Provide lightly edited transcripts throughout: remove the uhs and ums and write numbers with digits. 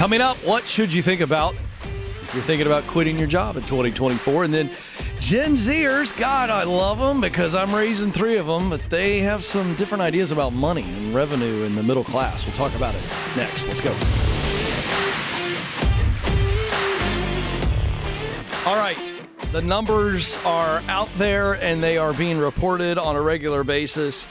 Coming up, what should you think about if you're thinking about quitting your job in 2024? And then Gen Zers, God, I love them because I'm raising 3 of them, but they have some different ideas about money and revenue in the middle class. We'll talk about it next. Let's go. All right. The numbers are out there and they are being reported on a regular basis.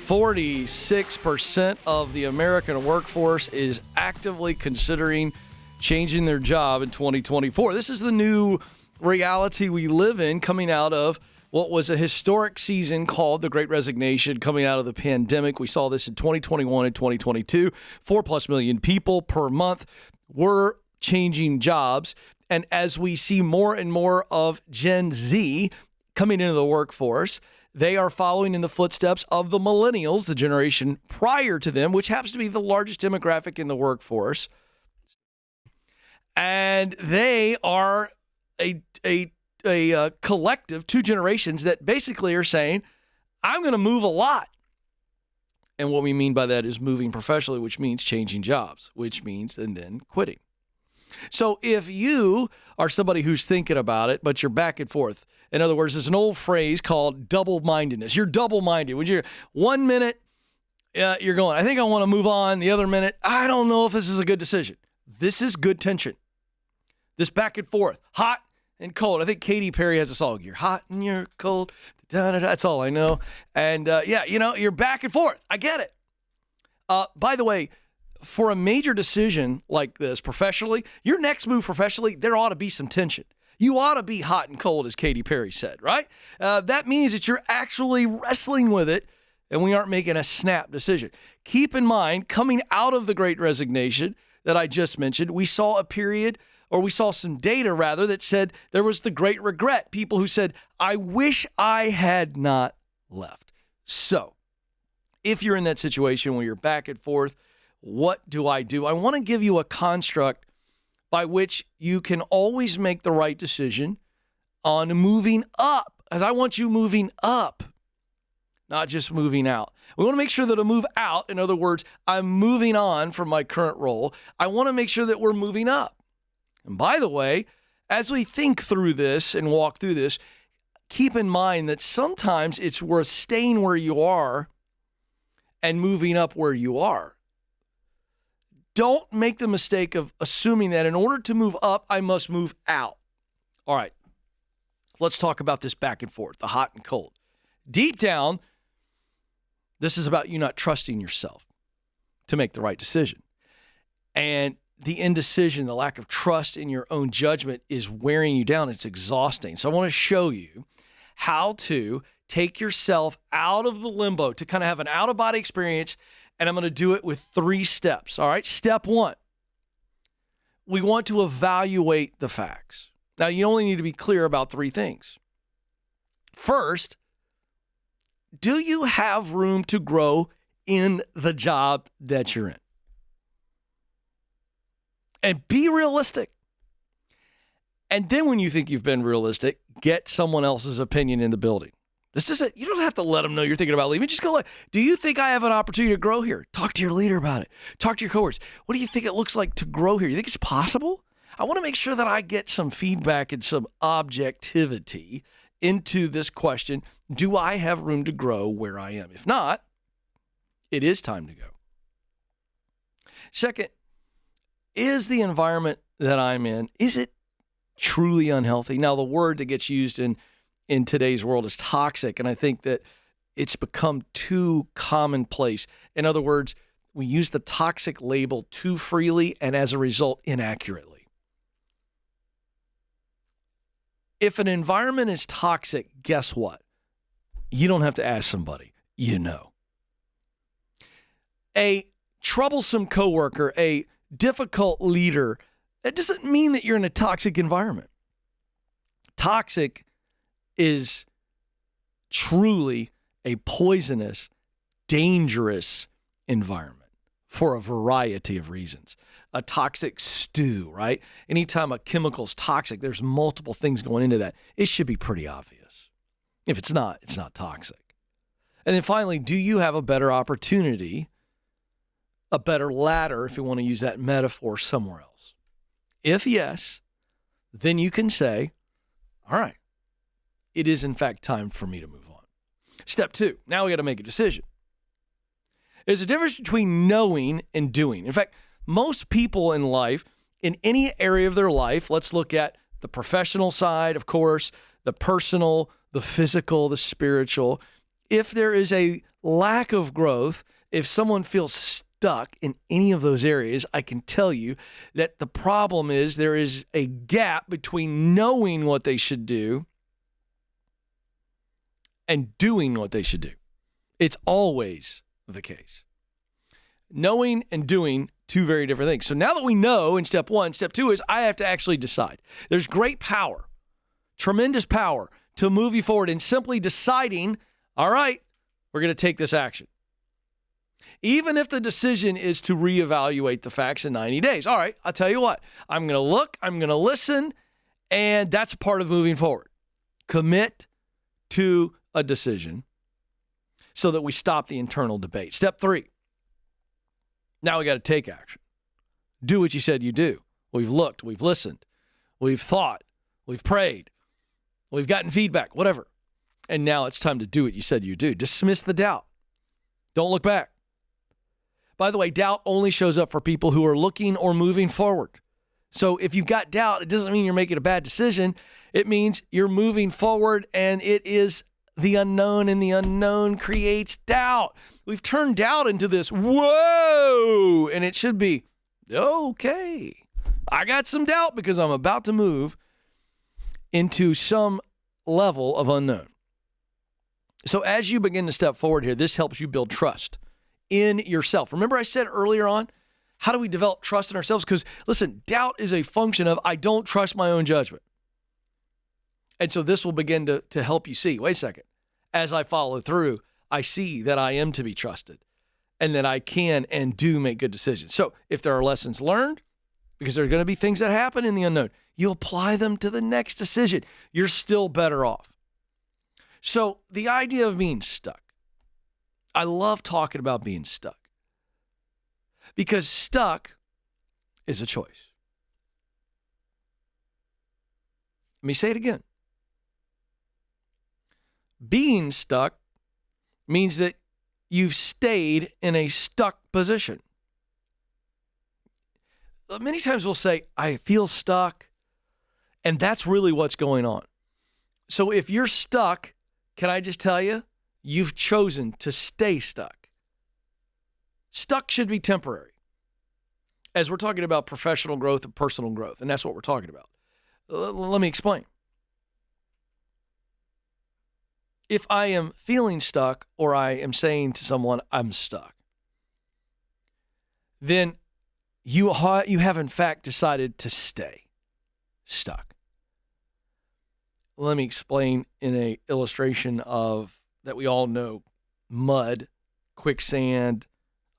46% of the American workforce is actively considering changing their job in 2024. This is the new reality we live in coming out of what was a historic season called the Great Resignation coming out of the pandemic. We saw this in 2021 and 2022. 4+ million people per month were changing jobs. And as we see more and more of Gen Z coming into the workforce, they are following in the footsteps of the millennials, the generation prior to them, which happens to be the largest demographic in the workforce. And they are a collective, 2 generations that basically are saying, I'm going to move a lot. And what we mean by that is moving professionally, which means changing jobs, which means and then quitting. So if you are somebody who's thinking about it, but you're back and forth, in other words, there's an old phrase called double-mindedness. You're double-minded. When you're 1 minute, you're going, I think I want to move on. The other minute, I don't know if this is a good decision. This is good tension. This back and forth, hot and cold. I think Katy Perry has a song, you're hot and you're cold. Da-da-da. That's all I know. And you're back and forth. I get it. By the way, for a major decision like this professionally, your next move professionally, there ought to be some tension. You ought to be hot and cold, as Katy Perry said, right? That means that you're actually wrestling with it and we aren't making a snap decision. Keep in mind, coming out of the Great Resignation that I just mentioned, we saw some data rather that said there was the great regret. People who said, I wish I had not left. So if you're in that situation where you're back and forth, what do? I want to give you a construct by which you can always make the right decision on moving up, as I want you moving up, not just moving out. We want to make sure that a move out, in other words, I'm moving on from my current role. I want to make sure that we're moving up. And by the way, as we think through this and walk through this, keep in mind that sometimes it's worth staying where you are and moving up where you are. Don't make the mistake of assuming that in order to move up, I must move out. All right, let's talk about this back and forth, the hot and cold. Deep down, this is about you not trusting yourself to make the right decision. And the indecision, the lack of trust in your own judgment is wearing you down. It's exhausting. So I want to show you how to take yourself out of the limbo, to kind of have an out-of-body experience. And I'm going to do it with 3 steps. All right. Step 1, we want to evaluate the facts. Now, you only need to be clear about 3 things. First, do you have room to grow in the job that you're in? And be realistic. And then when you think you've been realistic, get someone else's opinion in the building. This isn't, you don't have to let them know you're thinking about leaving. Just go like, do you think I have an opportunity to grow here? Talk to your leader about it. Talk to your coworkers. What do you think it looks like to grow here? You think it's possible? I want to make sure that I get some feedback and some objectivity into this question. Do I have room to grow where I am? If not, it is time to go. Second, is the environment that I'm in, is it truly unhealthy? Now, the word that gets used in today's world is toxic, and I think that it's become too commonplace. In other words, we use the toxic label too freely and as a result, inaccurately. If an environment is toxic, guess what? You don't have to ask somebody, you know. A troublesome coworker, a difficult leader, that doesn't mean that you're in a toxic environment. Toxic is truly a poisonous, dangerous environment for a variety of reasons. A toxic stew, right? Anytime a chemical's toxic, there's multiple things going into that. It should be pretty obvious. If it's not, it's not toxic. And then finally, do you have a better opportunity a better ladder, if you want to use that metaphor, somewhere else? If yes, then you can say, all right, it is in fact time for me to move on. Step 2, now we got to make a decision. There's a difference between knowing and doing. In fact, most people in life, in any area of their life, let's look at the professional side, of course, the personal, the physical, the spiritual. If there is a lack of growth, if someone feels stuck in any of those areas, I can tell you that the problem is there is a gap between knowing what they should do and doing what they should do. It's always the case. Knowing and doing, two very different things. So now that we know in step 1, step 2 is I have to actually decide. There's great power, tremendous power to move you forward in simply deciding, all right, we're going to take this action. Even if the decision is to reevaluate the facts in 90 days. All right, I'll tell you what, I'm going to look, I'm going to listen, and that's part of moving forward. Commit to a decision so that we stop the internal debate. Step 3, now we got to take action. Do what you said you do. We've looked, we've listened, we've thought, we've prayed, we've gotten feedback, whatever. And now it's time to do what you said you do. Dismiss the doubt. Don't look back. By the way, doubt only shows up for people who are looking or moving forward. So if you've got doubt, it doesn't mean you're making a bad decision. It means you're moving forward, and it is the unknown, and the unknown creates doubt. We've turned doubt into this, whoa, and it should be, okay, I got some doubt because I'm about to move into some level of unknown. So as you begin to step forward here, this helps you build trust in yourself. Remember I said earlier on, how do we develop trust in ourselves? Because listen, doubt is a function of I don't trust my own judgment. And so this will begin to help you see, wait a second, as I follow through, I see that I am to be trusted and that I can and do make good decisions. So if there are lessons learned, because there are going to be things that happen in the unknown, you apply them to the next decision. You're still better off. So the idea of being stuck, I love talking about being stuck because stuck is a choice. Let me say it again. Being stuck means that you've stayed in a stuck position. Many times we'll say, I feel stuck, and that's really what's going on. So if you're stuck, can I just tell you, you've chosen to stay stuck. Stuck should be temporary. As we're talking about professional growth and personal growth, and that's what we're talking about. Let me explain. If I am feeling stuck or I am saying to someone, I'm stuck, then you have in fact decided to stay stuck. Let me explain in an illustration of that we all know, mud, quicksand.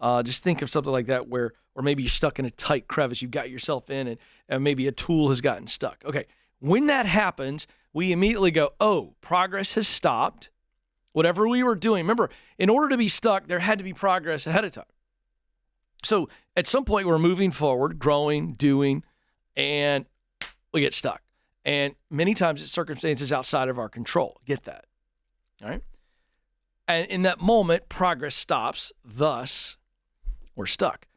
Just think of something like that or maybe you're stuck in a tight crevice you got yourself in and maybe a tool has gotten stuck. Okay, when that happens, we immediately go, oh, progress has stopped. Whatever we were doing, remember, in order to be stuck, there had to be progress ahead of time. So at some point, we're moving forward, growing, doing, and we get stuck. And many times it's circumstances outside of our control. Get that, all right? And in that moment, progress stops. Thus, we're stuck.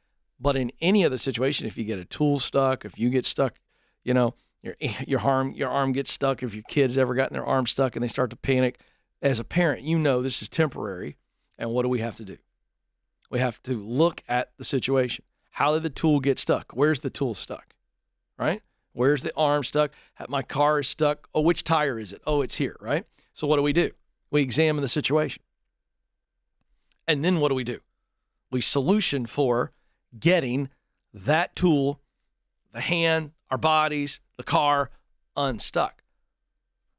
But in any other situation, if you get a tool stuck, if you get stuck, your arm gets stuck, if your kid's ever gotten their arm stuck and they start to panic, as a parent, you know this is temporary. And what do we have to do? We have to look at the situation. How did the tool get stuck? Where's the tool stuck? Right? Where's the arm stuck? My car is stuck. Oh, which tire is it? Oh, it's here, right? So what do? We examine the situation. And then what do? We solution for getting that tool, the hand, our bodies, the car, unstuck.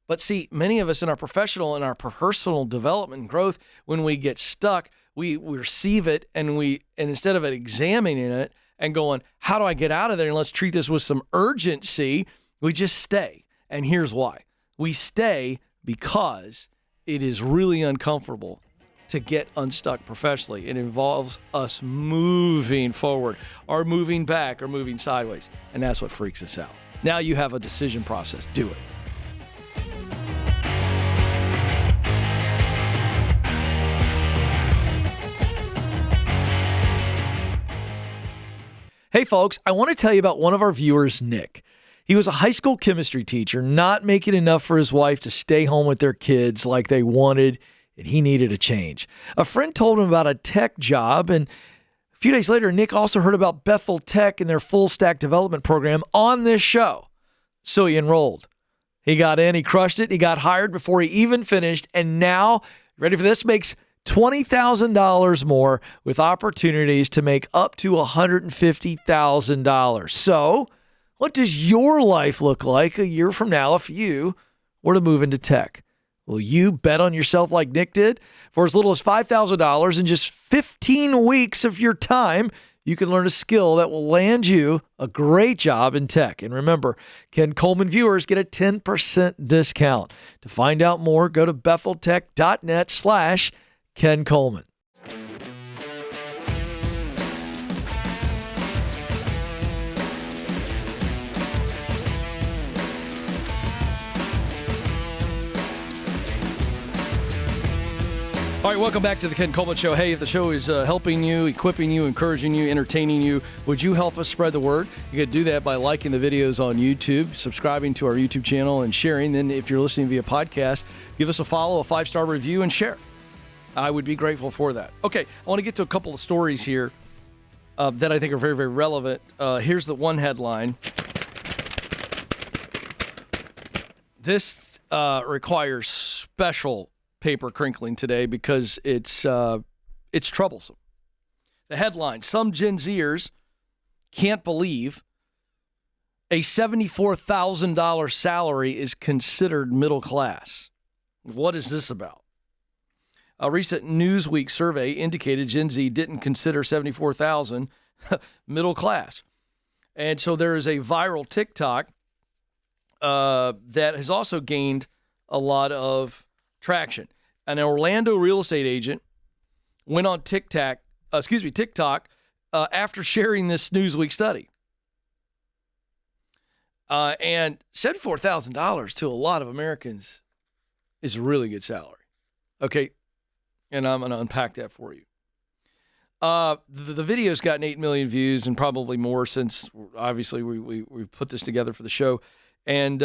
But see, many of us in our professional and our personal development and growth, when we get stuck, we receive it and instead of examining it and going, how do I get out of there? And let's treat this with some urgency. We just stay. And here's why. We stay because it is really uncomfortable to get unstuck professionally. It involves us moving forward or moving back or moving sideways. And that's what freaks us out. Now you have a decision process. Do it. Hey folks, I want to tell you about one of our viewers, Nick. He was a high school chemistry teacher, not making enough for his wife to stay home with their kids like they wanted, and he needed a change. A friend told him about a tech job, and a few days later, Nick also heard about Bethel Tech and their full stack development program on this show. So he enrolled. He got in, he crushed it, he got hired before he even finished, and now, ready for this, makes $20,000 more with opportunities to make up to $150,000. So, what does your life look like a year from now if you were to move into tech? Will you bet on yourself like Nick did? For as little as $5,000 in just 15 weeks of your time, you can learn a skill that will land you a great job in tech. And remember, Ken Coleman viewers get a 10% discount. To find out more, go to betheltech.net/Ken Coleman. All right, welcome back to the Ken Coleman Show. Hey, if the show is helping you, equipping you, encouraging you, entertaining you, would you help us spread the word? You can do that by liking the videos on YouTube, subscribing to our YouTube channel, and sharing. Then if you're listening via podcast, give us a follow, a 5-star review, and share. I would be grateful for that. Okay, I want to get to a couple of stories here that I think are very, very relevant. Here's the one headline. This requires special paper crinkling today because it's troublesome. The headline: some Gen Zers can't believe a $74,000 salary is considered middle class. What is this about? A recent Newsweek survey indicated Gen Z didn't consider $74,000 middle class. And so there is a viral TikTok that has also gained a lot of traction. An Orlando real estate agent went on TikTok after sharing this Newsweek study. And $74,000 to a lot of Americans is a really good salary. Okay, and I'm going to unpack that for you. The video's gotten 8 million views and probably more since, obviously, we put this together for the show. And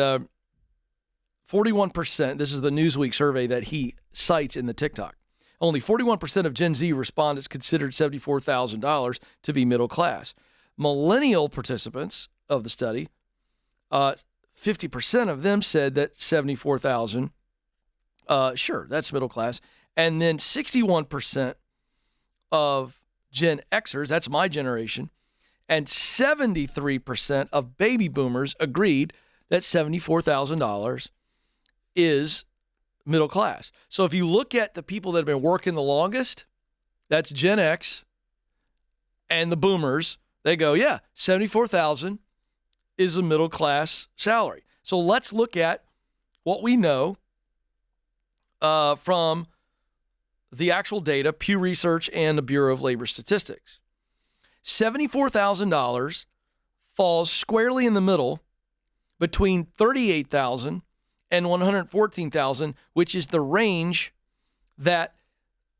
41%, this is the Newsweek survey that he cites in the TikTok, only 41% of Gen Z respondents considered $74,000 to be middle class. Millennial participants of the study, 50% of them said that $74,000, sure, that's middle class. And then 61% of Gen Xers, that's my generation, and 73% of baby boomers agreed that $74,000 is middle class. So if you look at the people that have been working the longest, that's Gen X and the boomers, they go, yeah, $74,000 is a middle class salary. So let's look at what we know from the actual data, Pew Research and the Bureau of Labor Statistics. $74,000 falls squarely in the middle between $38,000 and $114,000, which is the range that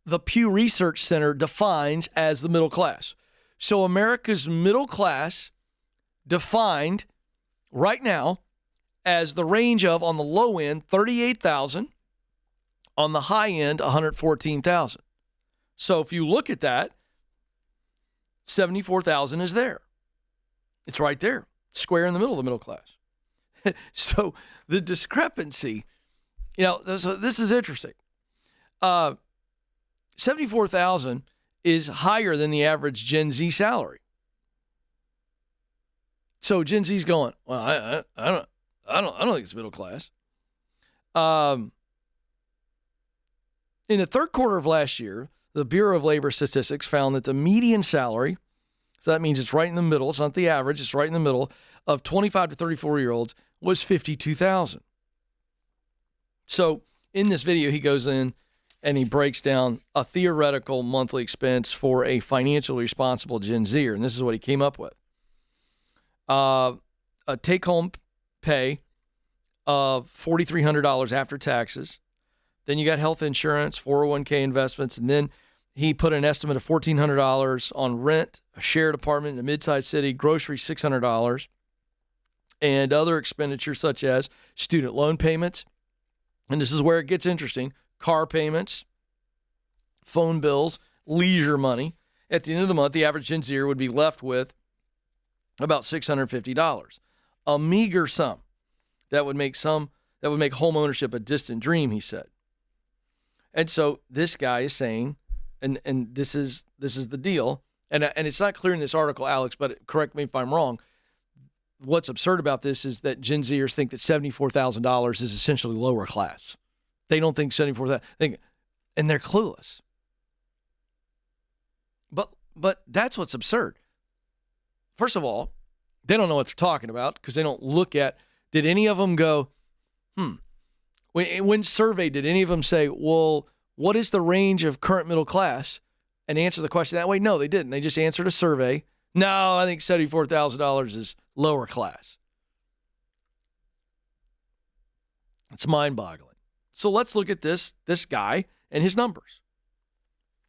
the Pew Research Center defines as the middle class. So America's middle class defined right now as the range of, on the low end, $38,000, on the high end, $114,000. So if you look at that, $74,000 is there. It's right there, square in the middle of the middle class. So the discrepancy, so this is interesting. $74,000 is higher than the average Gen Z salary. So Gen Z's going, well, I don't think it's middle class. In the third quarter of last year, the Bureau of Labor Statistics found that the median salary, so that means it's right in the middle, it's not the average, it's right in the middle, of 25 to 34-year-olds was $52,000. So in this video, he goes in and he breaks down a theoretical monthly expense for a financially responsible Gen Zer, and this is what he came up with. A take-home pay of $4,300 after taxes. Then you got health insurance, 401k investments, and then he put an estimate of $1,400 on rent, a shared apartment in a mid-sized city, groceries $600, and other expenditures such as student loan payments. And this is where it gets interesting. Car payments, phone bills, leisure money. At the end of the month, the average Gen Zer would be left with about $650. A meager sum that would make home ownership a distant dream, he said. And so this guy is saying, and this is the deal, and it's not clear in this article, Alex, but correct me if I'm wrong. What's absurd about this is that Gen Zers think that $74,000 is essentially lower class. They don't think $74,000, and they're clueless. But that's what's absurd. First of all, they don't know what they're talking about because they don't look at, did any of them go, when surveyed, did any of them say, well, what is the range of current middle class, and answer the question that way? No, they didn't. They just answered a survey. No, I think $74,000 is lower class. It's mind-boggling. So let's look at this guy and his numbers,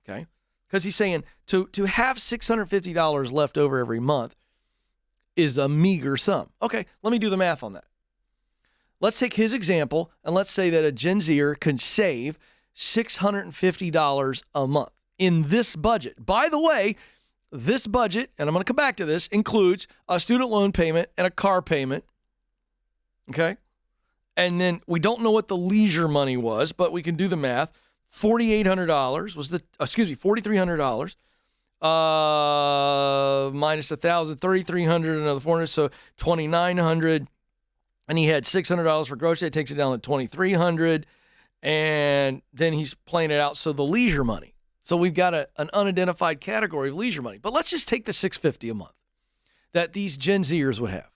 okay? Because he's saying to have $650 left over every month is a meager sum. Okay, let me do the math on that. Let's take his example, and let's say that a Gen Zer can save $650 a month in this budget. By the way, this budget, and I'm going to come back to this, includes a student loan payment and a car payment, okay? And then we don't know what the leisure money was, but we can do the math. $4,300 minus $1,000, $3,300, another $400, so $2,900. And he had $600 for grocery. It takes it down to $2,300. And then he's playing it out. So the leisure money. So we've got an unidentified category of leisure money. But let's just take the $650 a month that these Gen Zers would have.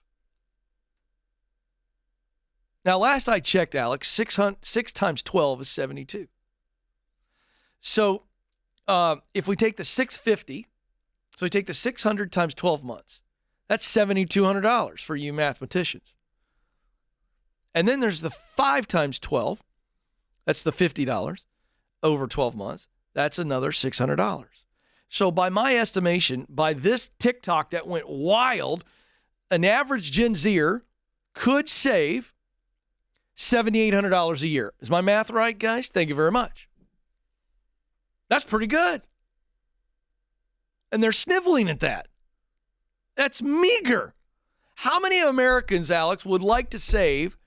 Now, last I checked, Alex, 6 times 12 is 72. So if we take the $650, so we take the 600 times 12 months, that's $7,200 for you mathematicians. And then there's the 5 times 12. That's the $50 over 12 months. That's another $600. So by my estimation, by this TikTok that went wild, an average Gen Zer could save $7,800 a year. Is my math right, guys? Thank you very much. That's pretty good. And they're sniveling at that. That's meager. How many Americans, Alex, would like to save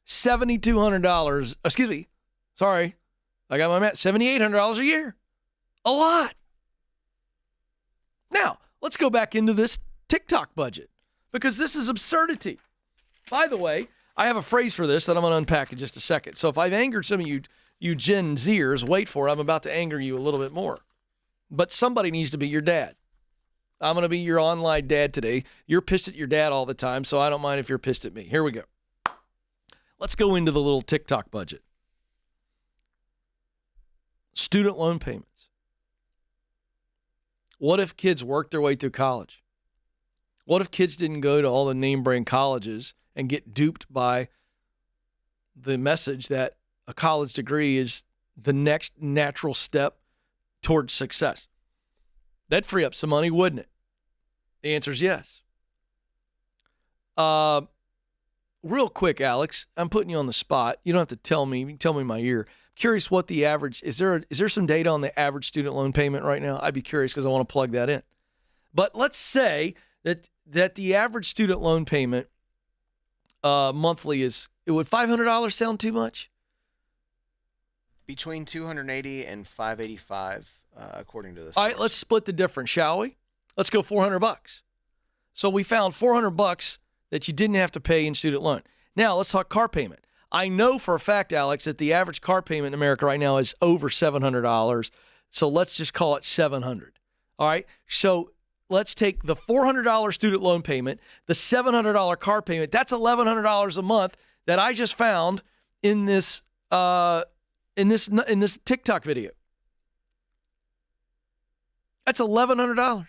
$7,200? Excuse me. Sorry. I got my math. $7,800 a year. A lot. Now, let's go back into this TikTok budget because this is absurdity. By the way, I have a phrase for this that I'm going to unpack in just a second. So if I've angered some of you Gen Zers, wait for it. I'm about to anger you a little bit more. But somebody needs to be your dad. I'm going to be your online dad today. You're pissed at your dad all the time, so I don't mind if you're pissed at me. Here we go. Let's go into the little TikTok budget. Student loan payments. What if kids worked their way through college? What if kids didn't go to all the name brand colleges and get duped by the message that a college degree is the next natural step towards success? That'd free up some money, wouldn't it? The answer is yes. Real quick, Alex, I'm putting you on the spot. You don't have to tell me. You can tell me in my ear. Curious what the average, is there some data on the average student loan payment right now? I'd be curious because I want to plug that in. But let's say that the average student loan payment monthly would $500 sound too much? Between $280 and $585, according to this. All right, let's split the difference, shall we? Let's go $400. So we found $400 that you didn't have to pay in student loan. Now let's talk car payment. I know for a fact, Alex, that the average car payment in America right now is over $700. So let's just call it $700. All right. So let's take the $400 student loan payment, the $700 car payment. That's $1,100 a month that I just found in this in this TikTok video. That's $1,100.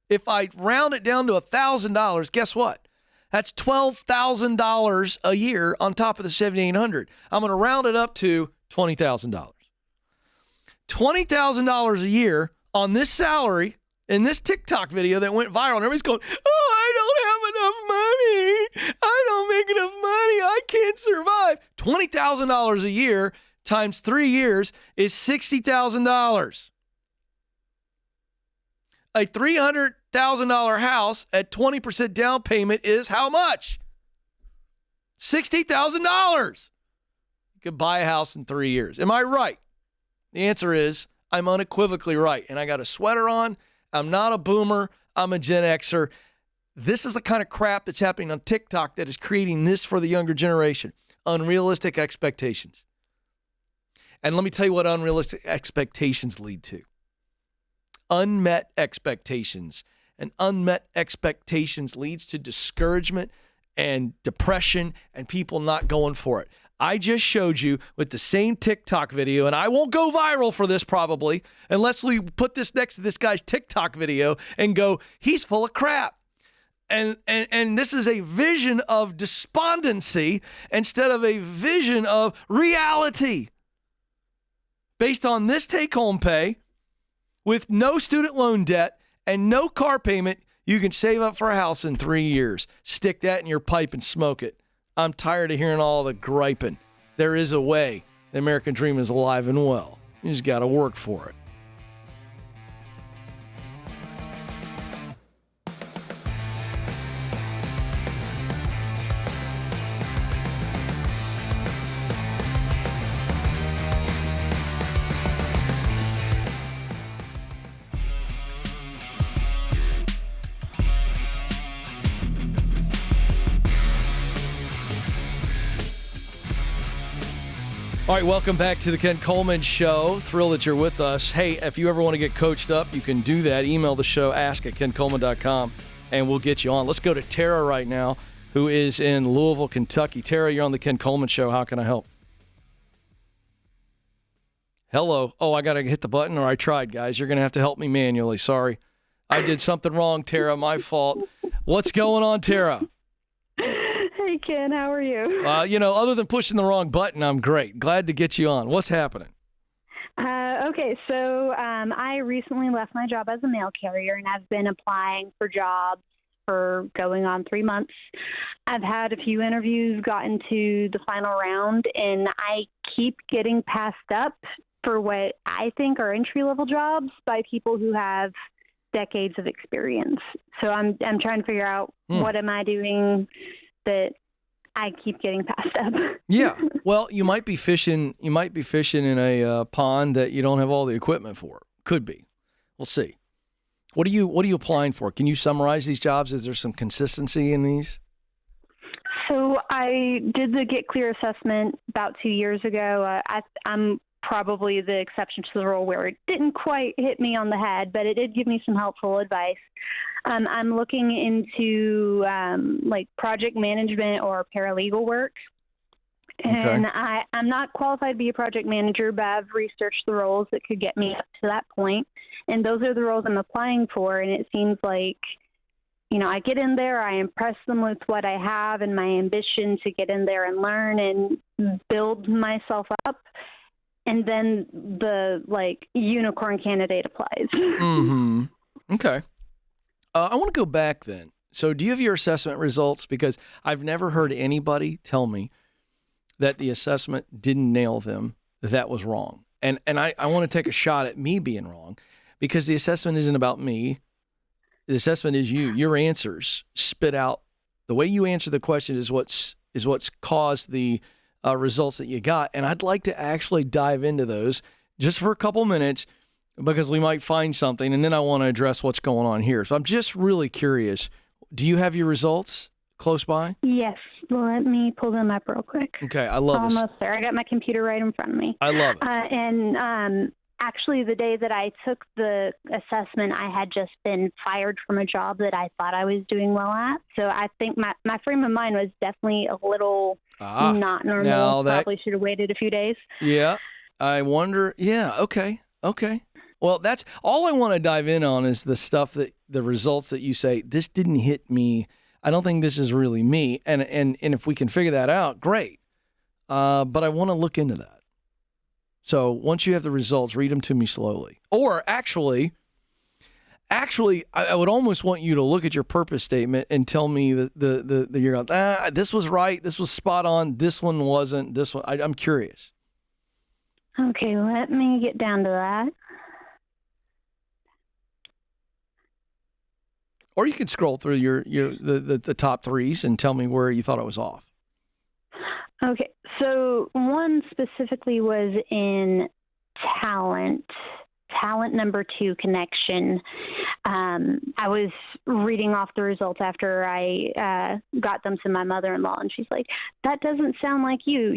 If I round it down to $1,000, guess what? That's $12,000 a year on top of the $7,800. I'm going to round it up to $20,000. $20,000 a year on this salary in this TikTok video that went viral. And everybody's going, oh, I don't have enough money. I don't make enough money. I can't survive. $20,000 a year times 3 years is $60,000. A $300,000 house at 20% down payment is how much? $60,000. You could buy a house in 3 years. Am I right? The answer is I'm unequivocally right. And I got a sweater on. I'm not a boomer. I'm a Gen Xer. This is the kind of crap that's happening on TikTok that is creating this for the younger generation. Unrealistic expectations. And let me tell you what unrealistic expectations lead to. Unmet expectations. And unmet expectations leads to discouragement and depression and people not going for it. I just showed you with the same TikTok video, and I won't go viral for this probably unless we put this next to this guy's TikTok video and go, he's full of crap. And this is a vision of despondency instead of a vision of reality. Based on this take-home pay, with no student loan debt and no car payment, you can save up for a house in 3 years. Stick that in your pipe and smoke it. I'm tired of hearing all the griping. There is a way. The American dream is alive and well. You just got to work for it. All right, welcome back to the Ken Coleman Show. Thrilled that you're with us. Hey, if you ever want to get coached up, you can do that. Email the show, ask@kencoleman.com, and we'll get you on. Let's go to Tara right now, who is in Louisville, Kentucky. Tara, you're on the Ken Coleman Show. How can I help? Hello. Oh, I got to hit the button, or I tried, guys. You're going to have to help me manually. Sorry. I did something wrong, Tara. My fault. What's going on, Tara? Hey, Ken, how are you? Other than pushing the wrong button, I'm great. Glad to get you on. What's happening? Okay, so I recently left my job as a mail carrier, and I've been applying for jobs for going on 3 months. I've had a few interviews, gotten to the final round, and I keep getting passed up for what I think are entry-level jobs by people who have decades of experience. So I'm trying to figure out what am I doing that I keep getting passed up. Yeah. Well, you might be fishing in a pond that you don't have all the equipment for. Could be. We'll see. What are you applying for? Can you summarize these jobs? Is there some consistency in these? So I did the Get Clear assessment about 2 years ago. I'm probably the exception to the rule where it didn't quite hit me on the head, but it did give me some helpful advice. I'm looking into like project management or paralegal work. And okay. I'm not qualified to be a project manager, but I've researched the roles that could get me up to that point. And those are the roles I'm applying for. And it seems like, I get in there, I impress them with what I have and my ambition to get in there and learn and build myself up. And then the unicorn candidate applies. Mm-hmm. Okay. I want to go back then. So do you have your assessment results? Because I've never heard anybody tell me that the assessment didn't nail them, that was wrong. And I want to take a shot at me being wrong, because the assessment isn't about me. The assessment is you. Your answers spit out. The way you answer the question is what's caused the results that you got. And I'd like to actually dive into those just for a couple minutes, because we might find something, and then I want to address what's going on here. So I'm just really curious. Do you have your results close by? Yes. Let me pull them up real quick. Okay, I love this. Almost there. I got my computer right in front of me. I love it. And actually, the day that I took the assessment, I had just been fired from a job that I thought I was doing well at. So I think my frame of mind was definitely a little not normal. Probably should have waited a few days. Yeah. I wonder. Yeah. Okay. Okay. Well, that's all I want to dive in on is the stuff the results that you say, this didn't hit me. I don't think this is really me. And if we can figure that out, great. But I want to look into that. So once you have the results, read them to me slowly. Or actually, I would almost want you to look at your purpose statement and tell me the you're like, this was right, this was spot on, this one wasn't, this one. I'm curious. Okay, let me get down to that. Or you could scroll through the top threes and tell me where you thought it was off. Okay, so one specifically was in talent number 2, connection. I was reading off the results after I got them to my mother-in-law, and she's like, that doesn't sound like you.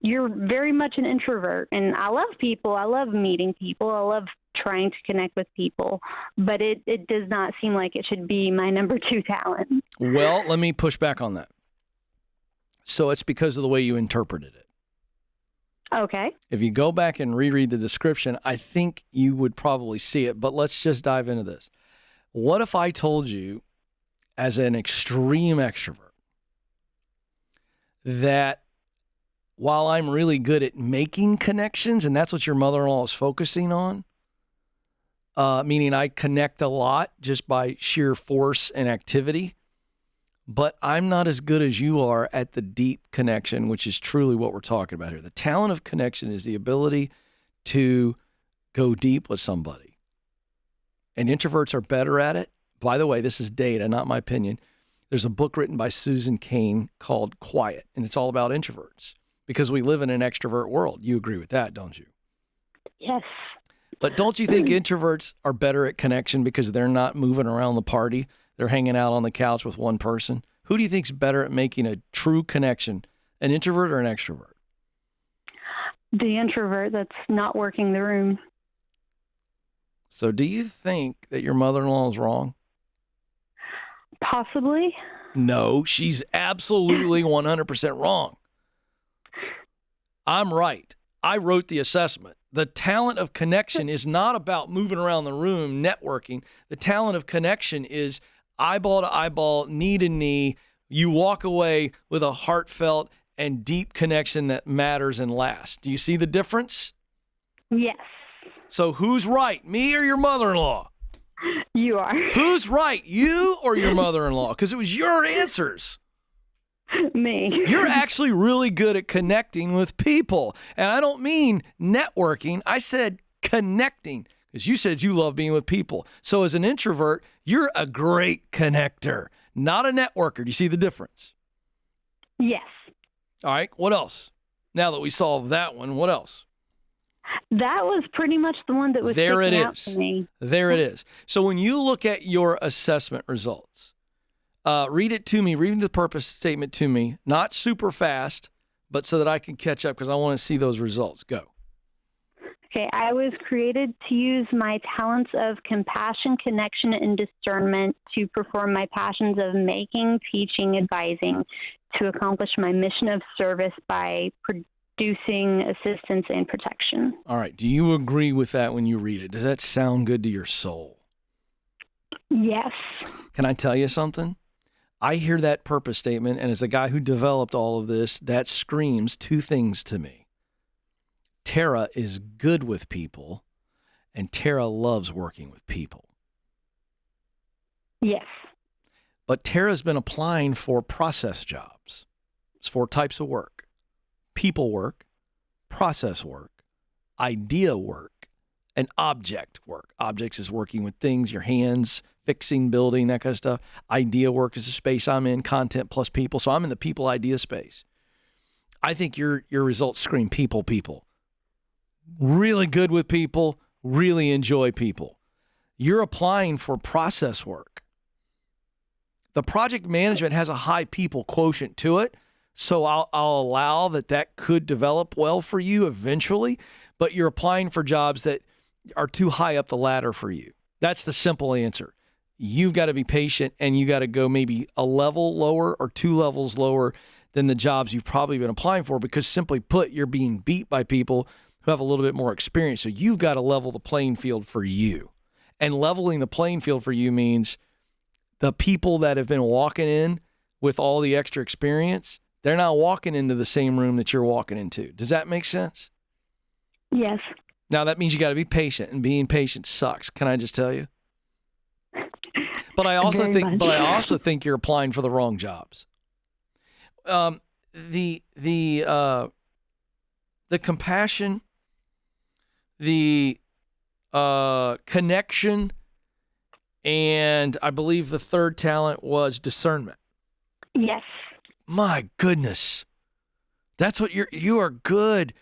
You're very much an introvert, and I love people. I love meeting people. I love trying to connect with people, but it does not seem like it should be my number 2 talent. Well, let me push back on that. So it's because of the way you interpreted it. Okay. If you go back and reread the description, I think you would probably see it, but let's just dive into this. What if I told you, as an extreme extrovert, that while I'm really good at making connections, and that's what your mother-in-law is focusing on, meaning I connect a lot just by sheer force and activity, but I'm not as good as you are at the deep connection, which is truly what we're talking about here. The talent of connection is the ability to go deep with somebody. And introverts are better at it. By the way, this is data, not my opinion. There's a book written by Susan Cain called Quiet, and it's all about introverts because we live in an extrovert world. You agree with that, don't you? Yes. But don't you think introverts are better at connection because they're not moving around the party? They're hanging out on the couch with one person. Who do you think's better at making a true connection, an introvert or an extrovert? The introvert that's not working the room. So do you think that your mother-in-law is wrong? Possibly. No, she's absolutely 100% wrong. I'm right. I wrote the assessment. The talent of connection is not about moving around the room, networking. The talent of connection is eyeball to eyeball, knee to knee. You walk away with a heartfelt and deep connection that matters and lasts. Do you see the difference? Yes. So who's right, me or your mother-in-law? You are. Who's right, you or your mother-in-law? Because it was your answers. Me. You're actually really good at connecting with people. And I don't mean networking. I said connecting because you said you love being with people. So as an introvert, you're a great connector, not a networker. Do you see the difference? Yes. All right. What else? Now that we solved that one, what else? That was pretty much the one that was sticking out to me. There it is. So when you look at your assessment results, read it to me. Read the purpose statement to me. Not super fast, but so that I can catch up because I want to see those results. Go. Okay, I was created to use my talents of compassion, connection, and discernment to perform my passions of making, teaching, advising, to accomplish my mission of service by producing assistance and protection. All right. Do you agree with that when you read it? Does that sound good to your soul? Yes. Can I tell you something? I hear that purpose statement, and as the guy who developed all of this, that screams two things to me. Tara is good with people, and Tara loves working with people. Yes. But Tara's been applying for process jobs. It's 4 types of work: people work, process work, idea work, and object work. Objects is working with things, your hands, fixing, building, that kind of stuff. Idea work is the space I'm in, content plus people. So I'm in the people idea space. I think your results scream people. Really good with people, really enjoy people. You're applying for process work. The project management has a high people quotient to it, so I'll allow that could develop well for you eventually, but you're applying for jobs that are too high up the ladder for you. That's the simple answer. You've got to be patient, and you got to go maybe a level lower or 2 levels lower than the jobs you've probably been applying for, because simply put, you're being beat by people who have a little bit more experience. So you've got to level the playing field for you. And leveling the playing field for you means the people that have been walking in with all the extra experience, they're not walking into the same room that you're walking into. Does that make sense? Yes. Now, that means you got to be patient, and being patient sucks. Can I just tell you? But I also think you're applying for the wrong jobs. The compassion, the connection, and I believe the third talent was discernment. Yes. My goodness. That's what you are good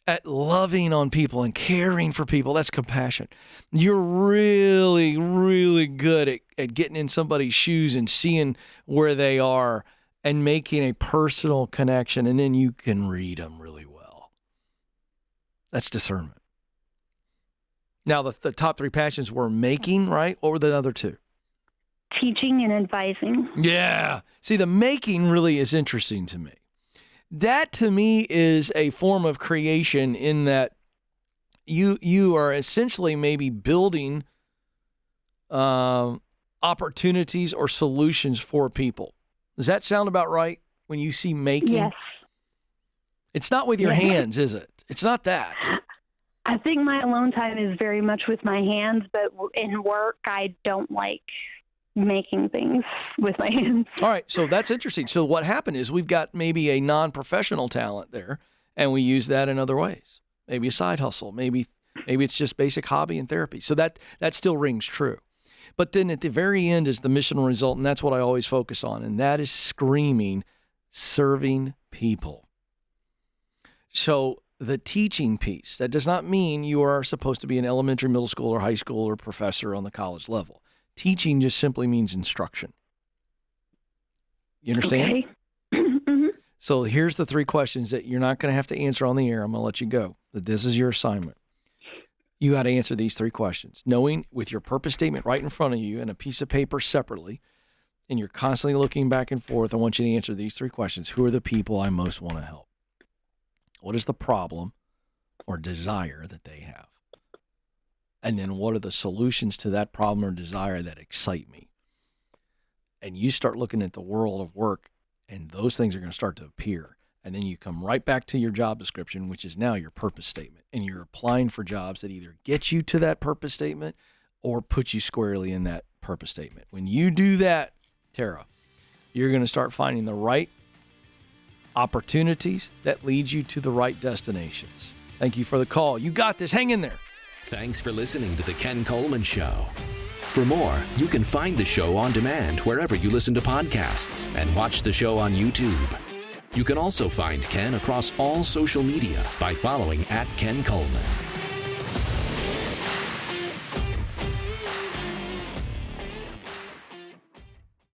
at, loving on people and caring for people. That's compassion. You're really, really good at getting in somebody's shoes and seeing where they are and making a personal connection, and then you can read them really well. That's discernment. Now, the top three passions were making, right? What were the other two? Teaching and advising. Yeah. See, the making really is interesting to me. That, to me, is a form of creation in that you are essentially maybe building opportunities or solutions for people. Does that sound about right when you see making? Yes. It's not with your hands, is it? It's not that. I think my alone time is very much with my hands, but in work, I don't like making things with my hands. All right, so that's interesting. So what happened is we've got maybe a non-professional talent there, and we use that in other ways. Maybe a side hustle. Maybe it's just basic hobby and therapy. So that still rings true. But then at the very end is the missional result, and that's what I always focus on, and that is screaming, serving people. So the teaching piece, that does not mean you are supposed to be an elementary, middle school, or high school, or professor on the college level. Teaching just simply means instruction. You understand? Okay. Mm-hmm. So here's the three questions that you're not going to have to answer on the air. I'm going to let you go. But this is your assignment. You got to answer these three questions. Knowing with your purpose statement right in front of you and a piece of paper separately, and you're constantly looking back and forth, I want you to answer these three questions. Who are the people I most want to help? What is the problem or desire that they have? And then what are the solutions to that problem or desire that excite me? And you start looking at the world of work, and those things are going to start to appear. And then you come right back to your job description, which is now your purpose statement. And you're applying for jobs that either get you to that purpose statement or put you squarely in that purpose statement. When you do that, Tara, you're going to start finding the right opportunities that lead you to the right destinations. Thank you for the call. You got this. Hang in there. Thanks for listening to the Ken Coleman Show. For more, you can find the show on demand wherever you listen to podcasts and watch the show on YouTube. You can also find Ken across all social media by following @Ken Coleman.